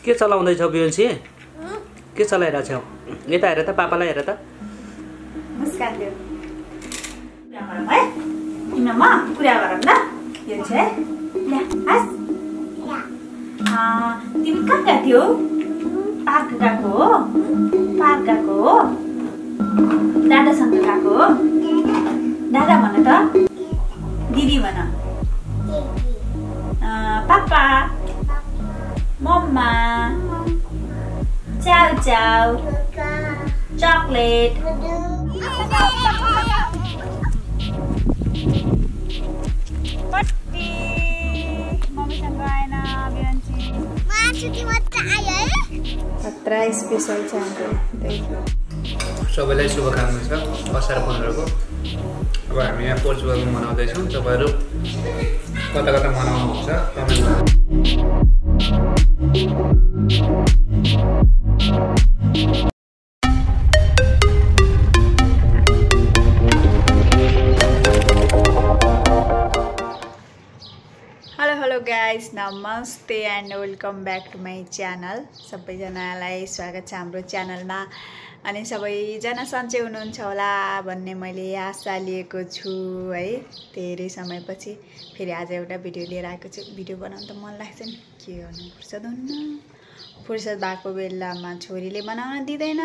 के चलाउँदैछौ बियन्सी? के चलाइरहेछौ? यता हेर त, पापालाई हेर त। मुस्कान देऊ। कुरा गरौँ है। तिमीमा कुरा गरौँ ल। बियन्सी है। ल्या, हाँस। तिमी कहाँ गएको थियौ? पार्क गएको हो? पार्क गएको हो? दादासँग गएको हो? दादा भन त। दिदी भन। पापा, मम्मा, चाउ चाउ, चकलेट। पट्टी मम्मीसँग आएन बियन्सी। खतरा स्पेसल छ हाम्रो। सबैलाई शुभकामना छ असार 15 को। अब हामी यहाँ पोर्चुगलमा मनाउँदैछौँ। तपाईँहरू कता कता मनाउनुहुन्छ कमेन्ट गर्नु। हेलो गाइज, नमस्ते and welcome back to my channel. सबैजनालाई स्वागत छ हाम्रो च्यानलमा। अनि सबैजना सन्चै हुनुहुन्छ होला भन्ने मैले आशा लिएको छु है। धेरै समयपछि फेरि आज एउटा भिडियो लिएर आएको छु। भिडियो बनाउनु त मन लाग्छ नि, के गर्नु, फुर्सद हुन्न। फुर्सद भएको बेलामा छोरीले बनाउन दिँदैन।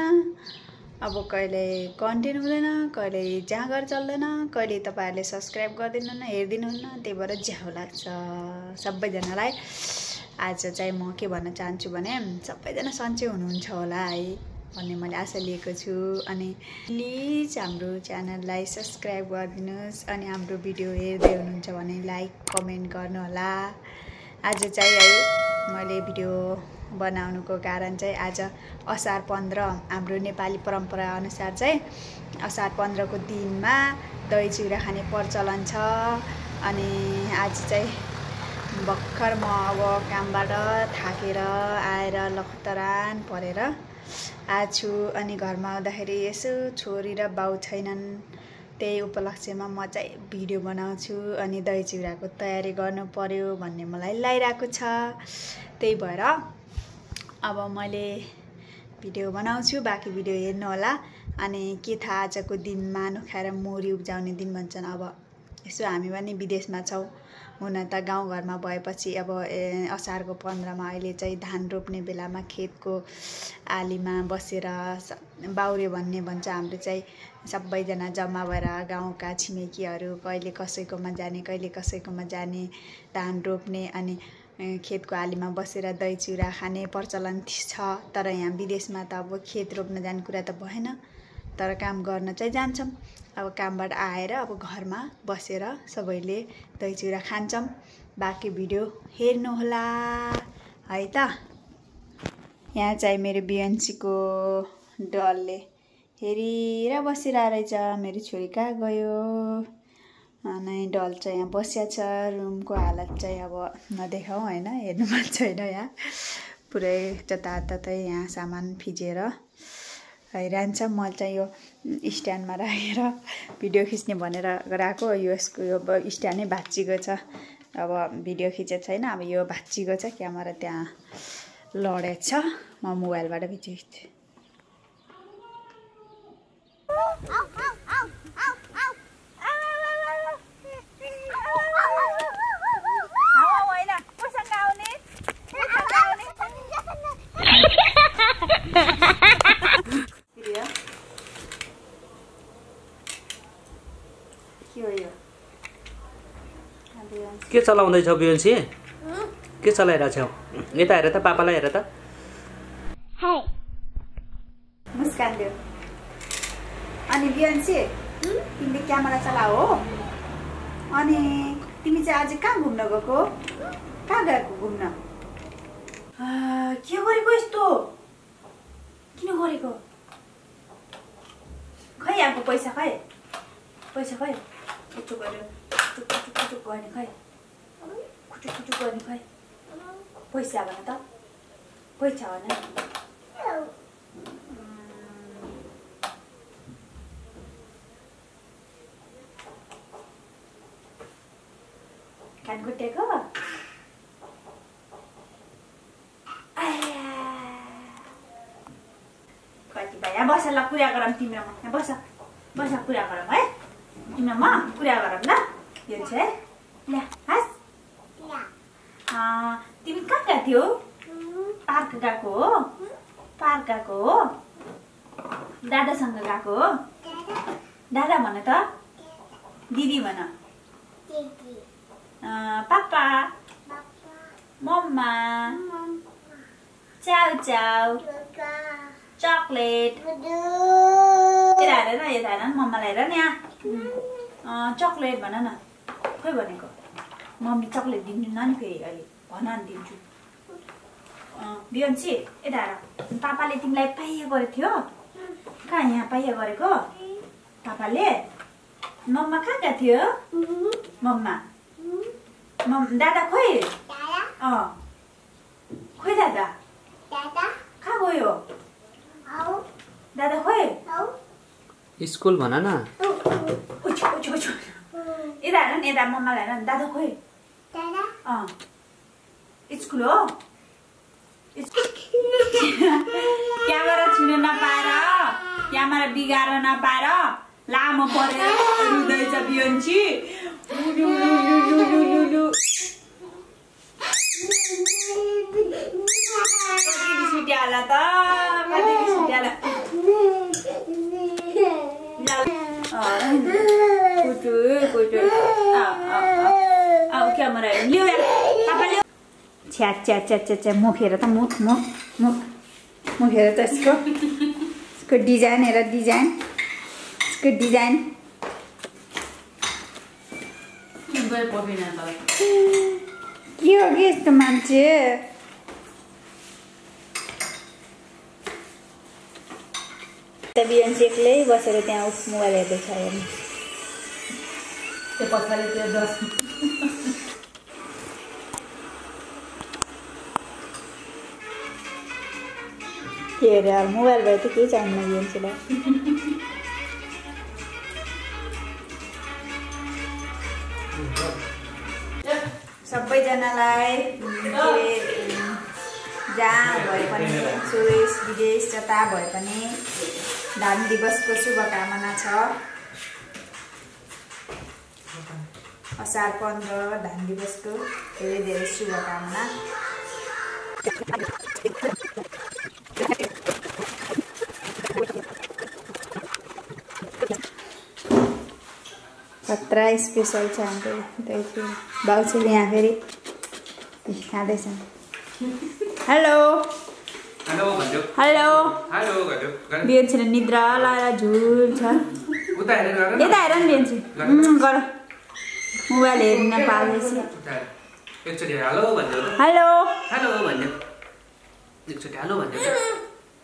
अब कहिले कन्टेन्ट हुँदैन, कहिले जाँगर चल्दैन, कहिले तपाईँहरूले सब्सक्राइब गरिदिनुहुन्न, हेरिदिनुहुन्न। त्यही भएर झ्याउ लाग्छ सबैजनालाई। आज चाहिँ म के भन्न चाहन्छु भने सबैजना सन्चै हुनुहुन्छ होला है भन्ने मैले आशा लिएको छु। अनि प्लिज हाम्रो च्यानललाई सब्सक्राइब गरिदिनुहोस्। अनि हाम्रो भिडियो हेर्दै हुनुहुन्छ भने लाइक कमेन्ट गर्नुहोला। आज चाहिँ है मैले भिडियो बनाउनुको कारण चाहिँ आज असार 15 हाम्रो नेपाली परम्परा अनुसार चाहिँ असार 15 को दिनमा दही चिउरा खाने प्रचलन छ। अनि आज चाहिँ भर्खर म अब कामबाट थाकेर आएर लखतरान परेर आछु। अनि घरमा आउँदाखेरि यसो छोरी र बाउ छैनन्, त्यही उपलक्ष्यमा म चाहिँ भिडियो बनाउँछु। अनि दही चिउराको तयारी गर्नु पर्यो भन्ने मलाई लागिरहेको छ। त्यही भएर अब मैले भिडियो बनाउँछु, बाँकी भिडियो हेर्नु होला। अनि के थाहा, आजको दिन मानु खाएर मोरी उब्जाउने दिन भन्छन्। अब यसो हामी पनि विदेशमा छौँ, हुन त गाउँघरमा भएपछि अब असारको 15मा अहिले चाहिँ धान रोप्ने बेलामा खेतको आलीमा बसेर बाउरे भन्ने भन्छ। हाम्रो चाहिँ सबैजना जम्मा भएर गाउँका छिमेकीहरू कहिले कसैकोमा जाने, कहिले कसैकोमा जाने, धान रोप्ने अनि खेतको आलीमा बसेर दही चिउरा खाने प्रचलन छ। तर यहाँ विदेशमा त अब खेत रोप्न जाने कुरा त भएन, तर काम गर्न चाहिँ जान्छौँ। अब कामबाट आएर अब घरमा बसेर सबैले दही चिउरा खान्छौँ। बाँकी भिडियो हेर्नुहोला है त। यहाँ चाहिँ मेरो बियन्सीको डलले हेरेर बसिरहेको रहेछ। मेरो छोरी कहाँ गयो? अनि डल चाहिँ यहाँ बसिया छ। रुमको हालत चाहिँ अब नदेखाउँ होइन, हेर्नु मन छैन। यहाँ पुरै जताततै यहाँ सामान फिजेर हैरान्छ। म चाहिँ यो स्ट्यान्डमा राखेर भिडियो खिच्ने भनेर गराएको। यसको यो स्ट्यान्डै भाँचिएको छ। अब भिडियो खिचेको छैन, अब यो भाँचिएको छ, क्यामेरा त्यहाँ लडेको छ। म मोबाइलबाट खिचेको थिएँ। के चलाउँदैछौ बियन्सी? के चलाइरहेछौ? यता हेर त, पापालाई हेर त। मुस्कान देऊ। अनि बियन्सी, तिमीले क्यामेरा चलाऊ हो? अनि तिमी चाहिँ आज कहाँ घुम्न गएको? कहाँ गएको घुम्न? के गरेको यस्तो? किन गरेको? खै आएको पैसा खै? पैसा खै? यस्तो गर्यो, चुक गर्ने खै? खुचुक गर्ने खै? पैसा भन त, पैसा भन। कान खुट्टेको? त यहाँ बस ल कुरा गरौँ तिम्रो म यहाँ बस कुरा गरौँ है तिम्रो म कुरा गरौँ ल यो चाहिँ ल हास तिमी कहाँ गएको थियौ पार्क गएको हो पार्क गएको हो दादासँग गएको हो दादा भन त दिदी भन पापा मम्मा चाउ चाउ चकलेट यता हेर न यता हेर न मम्मालाई हेर न यहाँ चकलेट भन न खोइ भनेको मम्मी चकलेट दिन्छु न नि फेरि अहिले भन नि दिन्छु बियन्सी यता हेर पापाले तिमीलाई पाइया गरेको थियो कहाँ यहाँ पाइया गरेको पापाले मम्मा कहाँ गएको थियो मम्मा दादा खोइ खोइ दादा कहाँ गयो दादा खोइ स्कुल भन न यता हेर नि यता मम्मालाई हेर नि दादा खोइ स्कुल हो क्यामेरा छुन नपाएर क्यामेरा बिगाएर नपाएर लामो परेर रुँदैछ बियन्ची कति सुट्याला त कति सुट्याला क्यामेरा लियो पापाले छ्या छ्या छ्या छ्या छ्या मुख हेर त मुख मुख मुख मुख हेर त यसको डिजाइन हेर डिजाइन यसको डिजाइन के हो कि यस्तो मान्छे बियन्सी एक्लै बसेर त्यहाँ मोबाइल हेर्दैछ हेर्नु त्यो पछाडि त्यो दस के अरे अब मोबाइल भयो त केही चाहिन्न बियन्सीलाई सबैजनालाई जहाँ भए पनि देश विदेश जता भए पनि धान दिवसको शुभकामना छ असार 15 धान दिवसको धेरै धेरै शुभकामना खतरा स्पेसल छ हाम्रो बाउछुले यहाँ फेरि खाँदैछन् हेलो हेलो भन्यो हेलो हेलो भन्यो बियन्सीले निद्रा लाएर झुल छ उता हेरेर गर यता हेर नि बियन्सी गर मोबाइल हेर्न पाउँदैछ एकचोटि हेलो भन्यो हेलो हेलो भन्यो एकचोटि हेलो भन्यो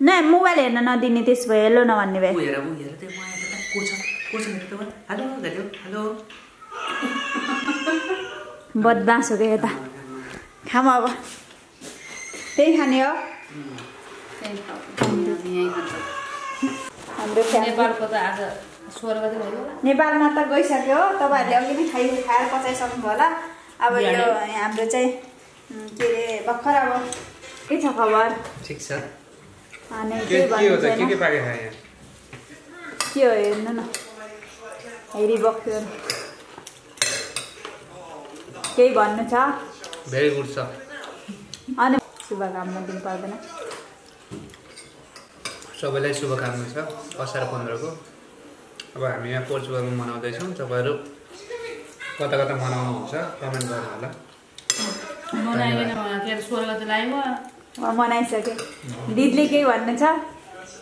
न मोबाइल हेर्न नदिने त्यसो भए हेलो नभन्ने भए हेर त्यो म यहाँ को छ हेर त हेलो गर्यो हेलो बदमास हो क्या यता खाम अब त्यही खाने हो हाम्रो नेपालको त आज 16 गते भयो नेपालमा त गइसक्यो तपाईँहरूले अघि नै खाएर पचाइसक्नु भयो होला अब यो हाम्रो चाहिँ के अरे भर्खर अब के छ खबर ठिक छ अनि के हो त के पाके छ यहाँ के हो हेर्नु न हेरिबक्यो केही भन्नु छ भेरी गुड छ अनि शुभकामना दिनु पर्दैन सबैलाई शुभकामना छ असार 15 को अब हामी यहाँ पोर्चुगलमा मनाउँदैछौँ तपाईँहरू कता कता मनाउनुहुन्छ कमेन्ट गर्नु होला मनाइएन के 16 गते लाग्यो मनाइसके दिदीले केही भन्नु छ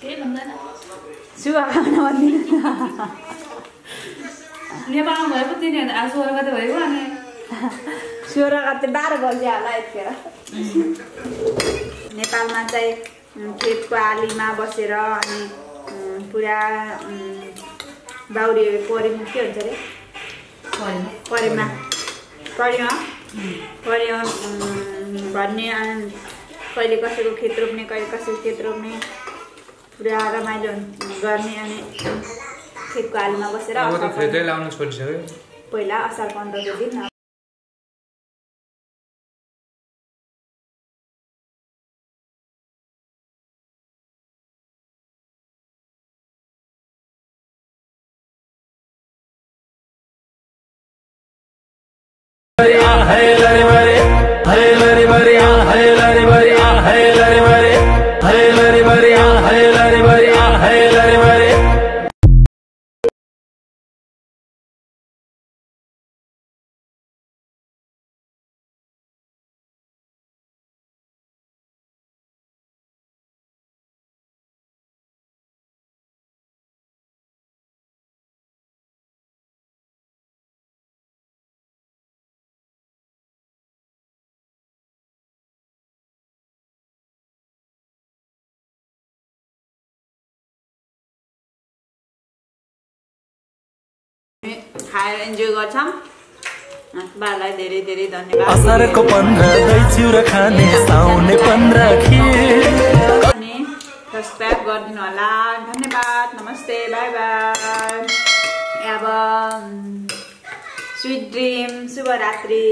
केही भन्दैन शुभकामना भनिदिनु नेपालमा भएको तिनीहरू आज 16 गते भएको अनि 16 गते 12 बजे होला यतिखेर नेपालमा चाहिँ खेतको आलीमा बसेर अनि पुरा बाउरी परेमा के हुन्छ अरे परेमा भन्ने कहिले कसैको खेत रोप्ने कहिले कसैको खेत रोप्ने पुरा रमाइलो गर्ने अनि खेतको आलीमा बसेर पहिला असार 15 को दिन खाएर इन्जोय गर्छौँ। बालाई धेरै धेरै धन्यवाद। असारको 15 दही चिउरा खाने साउने 15 खीर अनि सब्स्क्राइब गरिदिनु होला। धन्यवाद। नमस्ते। By by. अब स्वीट ड्रिम। शुभरात्रि।